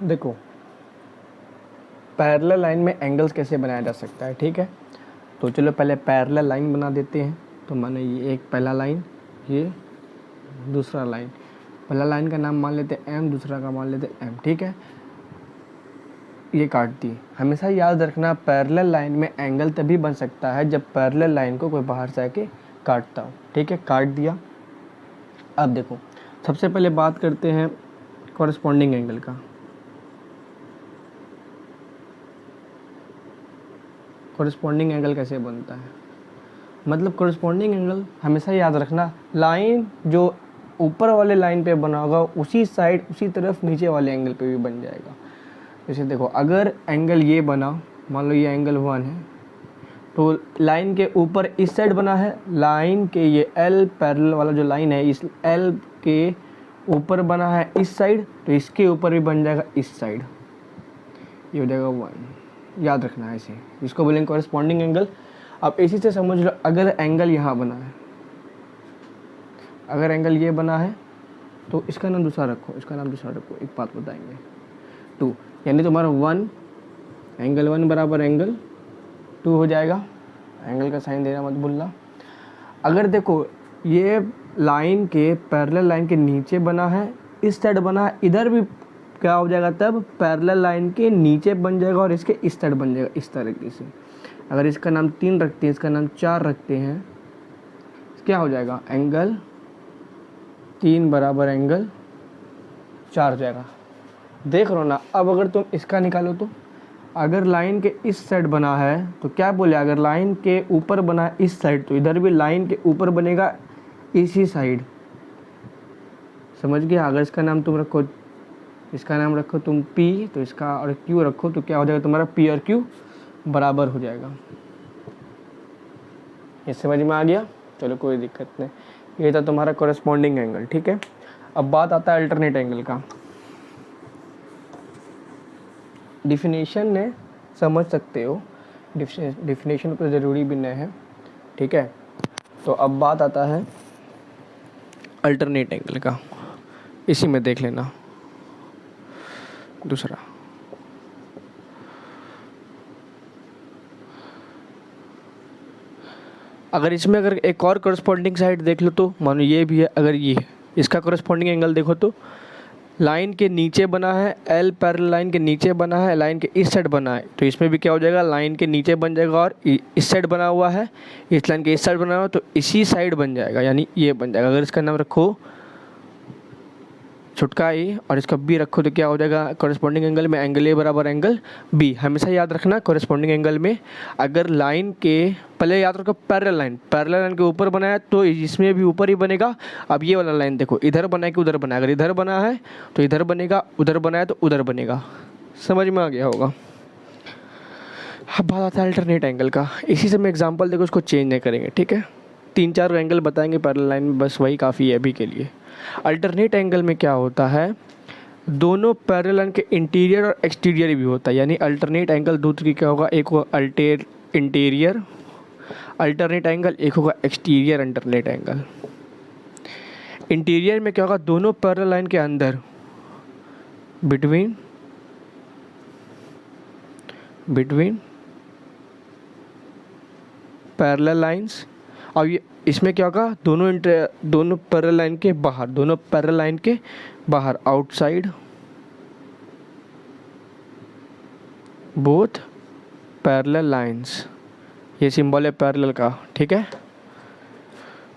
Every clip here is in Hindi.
देखो पैरेलल लाइन में एंगल्स कैसे बनाया जा सकता है, ठीक है। तो चलो पहले पैरेलल लाइन बना देते हैं। तो माने ये एक पहला लाइन, ये दूसरा लाइन। पहला लाइन का नाम मान लेते हैं एम, दूसरा का मान लेते हैं एम, ठीक है। ये काट दी। हमेशा याद रखना पैरेलल लाइन में एंगल तभी बन सकता है जब पैरेलल लाइन को कोई बाहर से आके काटता हो, ठीक है। काट दिया। अब देखो सबसे पहले बात करते हैं कॉरस्पॉन्डिंग एंगल का। कॉरस्पॉन्डिंग एंगल कैसे बनता है, मतलब कॉरस्पॉन्डिंग एंगल हमेशा याद रखना लाइन जो ऊपर वाले लाइन पे बना होगा उसी साइड उसी तरफ नीचे वाले एंगल पे भी बन जाएगा। जैसे देखो अगर एंगल ये बना, मान लो ये एंगल 1 है, तो लाइन के ऊपर इस साइड बना है, लाइन के ये एल पैरेलल वाला जो लाइन है इस एल के ऊपर बना है इस साइड, तो इसके ऊपर भी बन जाएगा इस साइड, ये हो जाएगा 1। याद रखना है ऐसे, इसको बोलेंगे कॉरस्पॉन्डिंग एंगल। अब इसी से समझ लो अगर एंगल यहाँ बना है, अगर एंगल ये बना है तो इसका नाम दूसरा रखो, इसका नाम दूसरा रखो। एक बात बताएंगे 2, यानी तुम्हारा 1 एंगल 1 बराबर एंगल 2 हो जाएगा। एंगल का साइन देना मत भूलना। अगर देखो ये लाइन के पैरेलल लाइन के नीचे बना है, इस साइड बना है, इधर भी क्या हो जाएगा तब पैरेलल लाइन के नीचे बन जाएगा और इसके इस साइड बन जाएगा इस तरीके से। अगर इसका नाम 3 रखते हैं, इसका नाम 4 रखते हैं, क्या हो जाएगा एंगल 3 बराबर एंगल 4 हो जाएगा। देख रहे हो ना। अब अगर तुम इसका निकालो तो अगर लाइन के इस साइड बना है तो क्या बोले, अगर लाइन के ऊपर बना है इस साइड तो इधर भी लाइन के ऊपर बनेगा इसी साइड, समझ गया। अगर इसका नाम तुम रखो, इसका नाम रखो तुम P, तो इसका और Q रखो तो क्या हो जाएगा तुम्हारा P और Q बराबर हो जाएगा। ये समझ में आ गया। चलो कोई दिक्कत नहीं, ये था तुम्हारा कॉरस्पॉन्डिंग एंगल, ठीक है। अब बात आता है अल्टरनेट एंगल का। डिफिनेशन ने समझ सकते हो, डिफिनेशन तो ज़रूरी भी नहीं है, ठीक है। तो अब बात आता है अल्टरनेट एंगल का, इसी में देख लेना दूसरा। अगर इसमें अगर एक और कॉरस्पॉन्डिंग साइड देख लो तो मानो ये भी है, अगर ये है, इसका कॉरस्पॉन्डिंग एंगल देखो तो लाइन के नीचे बना है, एल पैरेलल लाइन के नीचे बना है, लाइन के इस साइड बना है, तो इसमें भी क्या हो जाएगा लाइन के नीचे बन जाएगा और इस साइड बना हुआ है, इस लाइन के इस साइड बना हुआ है तो इसी साइड बन जाएगा, यानी ये बन जाएगा। अगर इसका नाम रखो छुटका ए और इसका बी रखो तो क्या हो जाएगा कॉरस्पॉन्डिंग एंगल में एंगल ए बराबर एंगल बी। हमेशा याद रखना कॉरस्पॉन्डिंग एंगल में अगर लाइन के पहले याद रखो पैरेलल लाइन के ऊपर बना है तो इसमें भी ऊपर ही बनेगा। अब ये वाला लाइन देखो इधर बना है कि उधर बना है, अगर इधर बना है तो इधर बनेगा, उधर बना है तो उधर बनेगा। समझ में आ गया होगा। अब बात आता है अल्टरनेट एंगल का। इसी से मैं एग्जाम्पल देखो उसको चेंज नहीं करेंगे, ठीक है। 3-4 एंगल बताएंगे पैरेलल लाइन में, बस वही काफ़ी है अभी के लिए। अल्टरनेट एंगल में क्या होता है, दोनों पैरेलल लाइन के इंटीरियर और एक्सटीरियर भी होता है, यानी अल्टरनेट एंगल दो तरीके का होगा, एक होगा इंटीरियर अल्टरनेट एंगल, एक होगा एक्सटीरियर अल्टरनेट एंगल। इंटीरियर में क्या होगा, दोनों पैरेलल लाइन के अंदर बिटवीन पैरेलल लाइंस, और ये इसमें क्या होगा दोनों पैरेलल लाइन के बाहर, आउटसाइड बोथ पैरेलल लाइंस। ये सिंबल है पैरेलल का, ठीक है।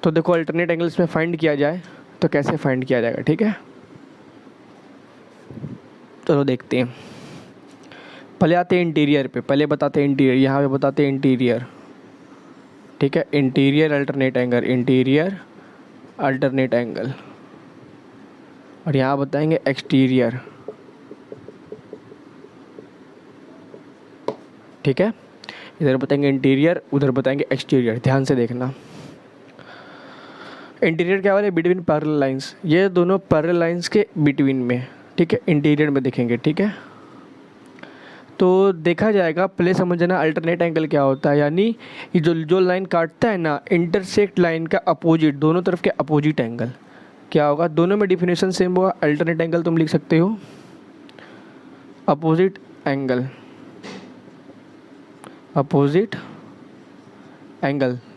तो देखो अल्टरनेट एंगल्स में फाइंड किया जाए तो कैसे फाइंड किया जाएगा, ठीक है। चलो देखते हैं। पहले आते हैं इंटीरियर पे, पहले बताते हैं इंटीरियर, यहाँ पे बताते हैं इंटीरियर, ठीक है। इंटीरियर अल्टरनेट एंगल, और यहाँ बताएंगे एक्सटीरियर, ठीक है। इधर बताएंगे इंटीरियर, उधर बताएंगे एक्सटीरियर। ध्यान से देखना। इंटीरियर क्या वाले, बिटवीन पैरेलल लाइंस, ये दोनों पैरेलल लाइंस के बिटवीन में, ठीक है। इंटीरियर में देखेंगे, ठीक है। तो देखा जाएगा, पहले समझना अल्टरनेट एंगल क्या होता है, यानी ये जो लाइन काटता है ना, इंटरसेक्ट लाइन का अपोजिट, दोनों तरफ के अपोजिट एंगल क्या होगा। दोनों में डिफिनेशन सेम होगा। अल्टरनेट एंगल तुम लिख सकते हो अपोजिट एंगल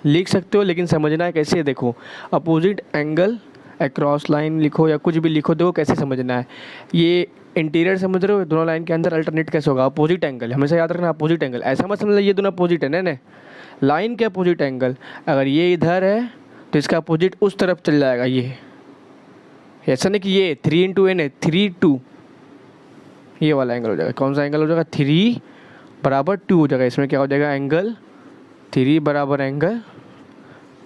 लिख सकते हो, लेकिन समझना है कैसे। देखो अपोजिट एंगल अक्रॉस लाइन लिखो या कुछ भी लिखो, देखो कैसे समझना है। ये इंटीरियर समझ रहे हो, दोनों लाइन के अंदर अल्टरनेट कैसे होगा। अपोजिट एंगल हमेशा याद रखना, अपोजिट एंगल ऐसा मत समझ ये दोनों अपोजिट है, नहीं लाइन के अपोजिट एंगल। अगर ये इधर है तो इसका अपोजिट उस तरफ चल जाएगा। ये ऐसा नहीं कि ये 3 × n है, 3 2 ये वाला एंगल हो जाएगा। कौन सा एंगल हो जाएगा, 3 = 2 हो जाएगा। इसमें क्या हो जाएगा, एंगल 3 = एंगल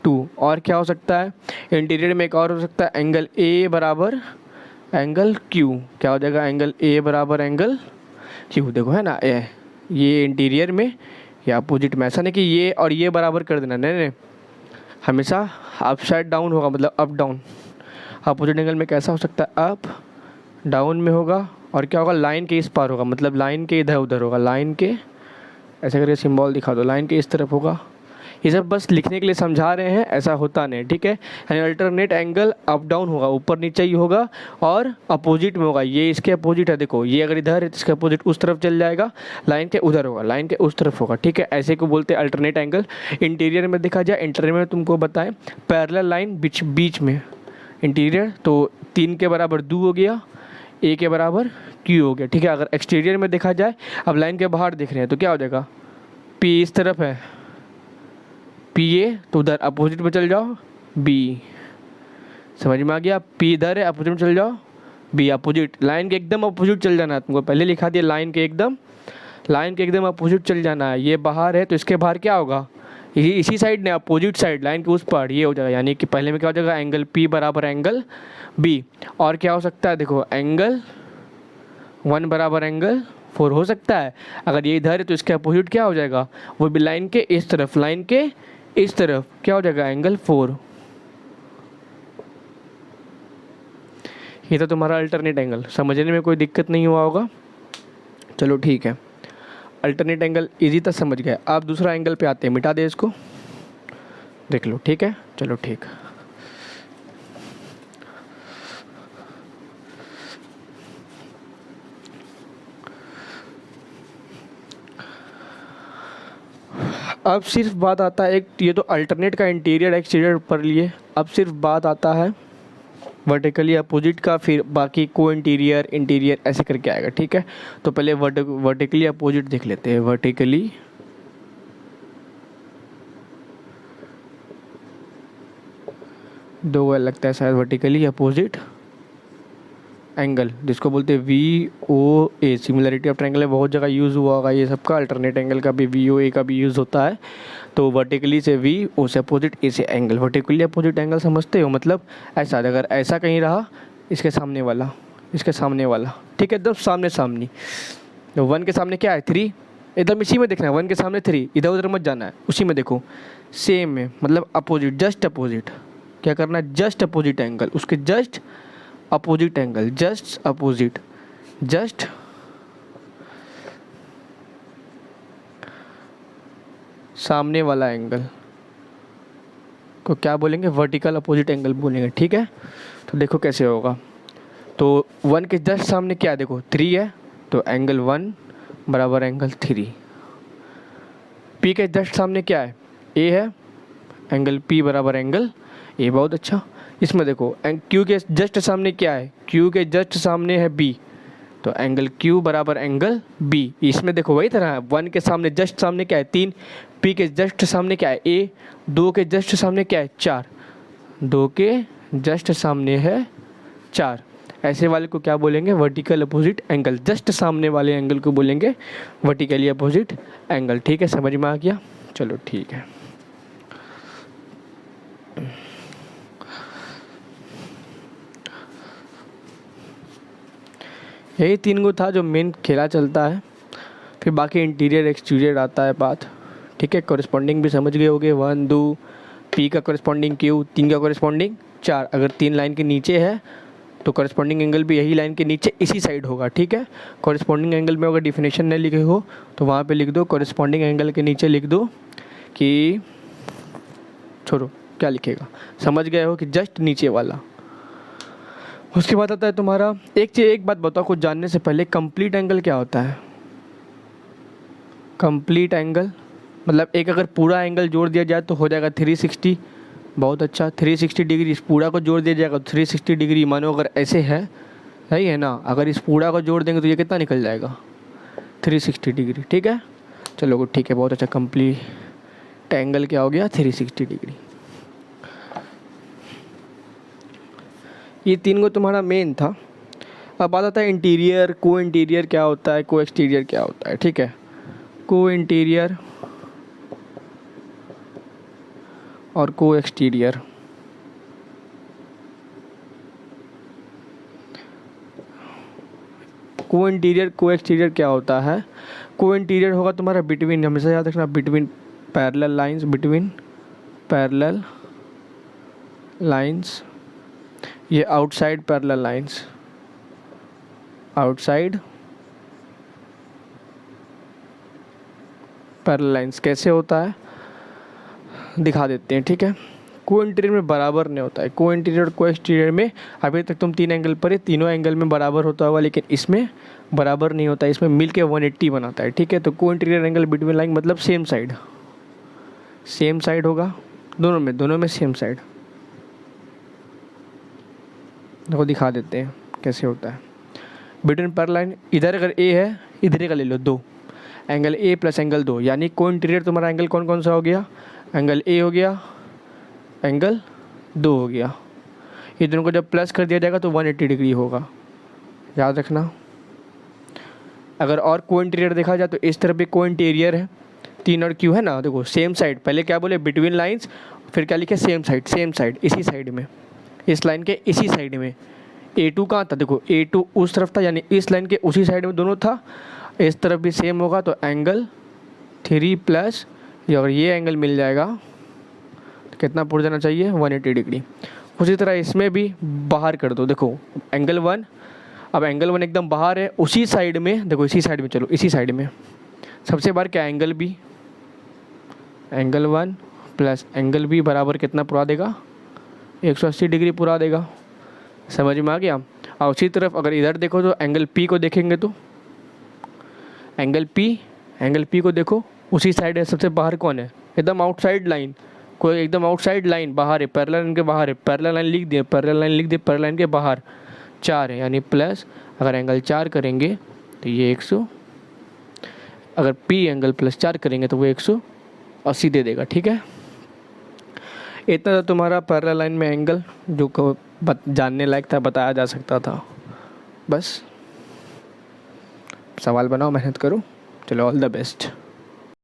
2। और क्या हो सकता है इंटीरियर में, एक और हो सकता है एंगल A = एंगल Q। क्या हो जाएगा, एंगल A = एंगल Q। देखो है ना, ये इंटीरियर में या अपोजिट में। ऐसा नहीं कि ये और ये बराबर कर देना, नहीं, हमेशा अपसाइड डाउन होगा, मतलब अप डाउन। अपोजिट एंगल में कैसा हो सकता है, अप डाउन में होगा। और क्या होगा, लाइन के इस पार होगा, मतलब लाइन के इधर उधर होगा। लाइन के ऐसे करके सिंबल दिखा दो, लाइन के इस तरफ होगा। ये सब बस लिखने के लिए समझा रहे हैं, ऐसा होता नहीं, ठीक है। यानी अल्टरनेट एंगल अप डाउन होगा, ऊपर नीचे ही होगा और अपोजिट में होगा। ये इसके अपोजिट है, देखो ये अगर इधर है तो इसका अपोजिट उस तरफ चल जाएगा, लाइन के उधर होगा, लाइन के उस तरफ होगा, ठीक है। ऐसे को बोलते हैं अल्टरनेट एंगल। इंटीरियर में देखा जाए, इंटीरियर में तुमको बताएं पैरेलल लाइन बीच में इंटीरियर, तो 3 के बराबर 2 हो गया, A के बराबर Q हो गया, ठीक है। अगर एक्सटीरियर में देखा जाए, अब लाइन के बाहर देख रहे हैं तो क्या हो जाएगा, P इस तरफ है, PA तो उधर अपोजिट में चल जाओ B। समझ में आ गया, P इधर है, अपोजिट में चल जाओ B। अपोजिट लाइन के एकदम अपोजिट चल जाना है, तुमको पहले लिखा दिया, लाइन के एकदम अपोजिट चल जाना है। ये बाहर है तो इसके बाहर क्या होगा, इसी साइड ने अपोजिट साइड, लाइन के उस पार ये हो जाएगा। यानी कि पहले में क्या हो जाएगा, एंगल P = एंगल B। और क्या हो सकता है, देखो एंगल 1 = एंगल 4 हो सकता है। अगर ये इधर है तो इसके अपोजिट क्या हो जाएगा, वो भी लाइन के इस तरफ, लाइन के इस तरफ क्या हो जाएगा, एंगल 4। ये तो तुम्हारा अल्टरनेट एंगल, समझने में कोई दिक्कत नहीं हुआ होगा। चलो ठीक है, अल्टरनेट एंगल इजी तक समझ गए। आप दूसरा एंगल पे आते हैं, मिटा दे इसको, देख लो, ठीक है। चलो ठीक, अब सिर्फ बात आता है, एक ये तो अल्टरनेट का इंटीरियर एक्सटीरियर पर लिए, अब सिर्फ बात आता है वर्टिकली अपोजिट का, फिर बाकी को इंटीरियर ऐसे करके आएगा, ठीक है। तो पहले वर्टिकली अपोजिट देख लेते हैं। वर्टिकली दो लगता है शायद, वर्टिकली अपोजिट एंगल जिसको बोलते हैं VOA, सिमिलरिटी ऑफ ट्रायंगल में बहुत जगह यूज़ हुआ होगा ये सबका। अल्टरनेट एंगल का भी VOA का भी यूज़ होता है। तो वर्टिकली से VO से अपोजिट A से एंगल, वर्टिकली अपोजिट एंगल समझते हो, मतलब ऐसा, अगर ऐसा कहीं रहा, इसके सामने वाला, ठीक है, एकदम सामने। तो 1 के सामने क्या है, 3, एकदम इसी में देखना है, 1 के सामने 3, इधर उधर मत जाना है, उसी में देखो, सेम में, मतलब अपोजिट, जस्ट अपोजिट। क्या करना है, जस्ट अपोजिट एंगल, उसके जस्ट अपोजिट एंगल, जस्ट सामने वाला एंगल को क्या बोलेंगे, वर्टिकल अपोजिट एंगल बोलेंगे, ठीक है। तो देखो कैसे होगा, तो 1 के जस्ट सामने क्या है, देखो 3 है, तो एंगल 1 = एंगल 3। P के जस्ट सामने क्या है, A है, एंगल P = एंगल A। बहुत अच्छा। इसमें देखो Q के जस्ट सामने क्या है, Q के जस्ट सामने है B, तो एंगल Q = एंगल B। इसमें देखो वही तरह है, 1 के सामने जस्ट सामने क्या है, 3, P के जस्ट सामने क्या है, A, 2 के जस्ट सामने क्या है, 4, 2 के जस्ट सामने है 4। ऐसे वाले को क्या बोलेंगे, वर्टिकल अपोजिट एंगल। जस्ट सामने वाले एंगल को बोलेंगे वर्टिकली अपोजिट एंगल, ठीक है। समझ में आ गया, चलो ठीक है। यही 3 गो था जो मेन खेला चलता है, फिर बाकी इंटीरियर एक्सटीरियर आता है बात, ठीक है। कॉरेस्पॉन्डिंग भी समझ गए होगे, 1 2, P का कॉरेस्पॉन्डिंग Q, 3 का कॉरेस्पॉन्डिंग 4। अगर 3 लाइन के नीचे है तो कॉरेस्पॉन्डिंग एंगल भी यही लाइन के नीचे इसी साइड होगा, ठीक है। कॉरेस्पॉन्डिंग एंगल में अगर डिफिनेशन नहीं लिखे हो तो वहाँ पे लिख दो, कॉरेस्पॉन्डिंग एंगल के नीचे लिख दो कि, छोड़ो क्या लिखेगा, समझ गए हो कि जस्ट नीचे वाला। उसके बाद आता है तुम्हारा, एक बात बताओ कुछ जानने से पहले, कंप्लीट एंगल क्या होता है? कंप्लीट एंगल मतलब एक अगर पूरा एंगल जोड़ दिया जाए तो हो जाएगा 360। बहुत अच्छा, 360 डिग्री, इस पूरा को जोड़ दिया जाएगा 360 डिग्री। मानो अगर ऐसे है, सही है ना, अगर इस पूरा को जोड़ देंगे तो ये कितना निकल जाएगा? 360 डिग्री। ठीक है, चलो ठीक है, बहुत अच्छा। कंप्लीट एंगल क्या हो गया? 360 डिग्री। ये 3 को तुम्हारा मेन था। अब बात आता है इंटीरियर, को इंटीरियर क्या होता है, को एक्सटीरियर क्या होता है। ठीक है, को इंटीरियर और को एक्सटीरियर। को इंटीरियर को एक्सटीरियर क्या होता है? को इंटीरियर होगा तुम्हारा बिटवीन, हमेशा याद रखना, between parallel lines, between parallel lines. ये outside parallel lines, outside parallel lines कैसे होता है दिखा देते हैं। ठीक है, को इंटीरियर में बराबर नहीं होता है। को इंटीरियर और को एक्सटीरियर में अभी तक तुम 3 एंगल पर है, तीनों एंगल में बराबर होता होगा, लेकिन इसमें बराबर नहीं होता है, इसमें मिल के 180 बनाता है। ठीक है, तो को इंटीरियर एंगल बिटवीन लाइन मतलब सेम साइड, सेम साइड होगा दोनों में सेम साइड। देखो दिखा देते हैं कैसे होता है। बिटवीन पैरेलल लाइन, इधर अगर ए है, इधर का ले लो 2, एंगल ए प्लस एंगल 2, यानी को इंटीरियर तुम्हारा एंगल कौन कौन सा हो गया? एंगल ए हो गया, एंगल 2 हो गया। ये दोनों को जब प्लस कर दिया जाएगा तो 180 डिग्री होगा, याद रखना। अगर और को इंटीरियर देखा जाए तो इस तरफ भी को इंटीरियर है, 3 और क्यू है ना, देखो सेम साइड। पहले क्या बोले? बिटवीन लाइंस, फिर क्या लिखे? सेम साइड, सेम साइड, इसी साइड में, इस लाइन के इसी साइड में। A2 कहाँ था? देखो A2 उस तरफ था, यानी इस लाइन के उसी साइड में दोनों था। इस तरफ भी सेम होगा तो एंगल 3 प्लस अगर ये एंगल मिल जाएगा तो कितना पुर जाना चाहिए? 180 डिग्री। उसी तरह इसमें भी बाहर कर दो, देखो एंगल 1, अब एंगल 1 एकदम बाहर है, उसी साइड में, देखो इसी साइड में, चलो इसी साइड में सबसे बाहर क्या? Angle B, angle 1 plus angle B बराबर कितना पुरा देगा? 180 डिग्री पुरा देगा। समझ में आ गया? और उसी तरफ अगर इधर देखो तो एंगल पी को देखेंगे तो एंगल पी को देखो, उसी साइड है, सबसे बाहर कौन है? एकदम आउटसाइड लाइन, कोई एकदम आउटसाइड लाइन बाहर है, पैरेलल लाइन के बाहर है, पैरेलल लाइन लिख दिए, पैरेलल लाइन लिख दिए, पैरेलल लाइन के बाहर 4 है, यानी प्लस अगर एंगल 4 करेंगे तो ये 100, अगर पी एंगल प्लस 4 करेंगे तो वो 180 दे देगा। ठीक है, इतना तो तुम्हारा पैरेलल लाइन में एंगल जो जानने लायक था, बताया जा सकता था। बस सवाल बनाओ, मेहनत करो, चलो ऑल द बेस्ट।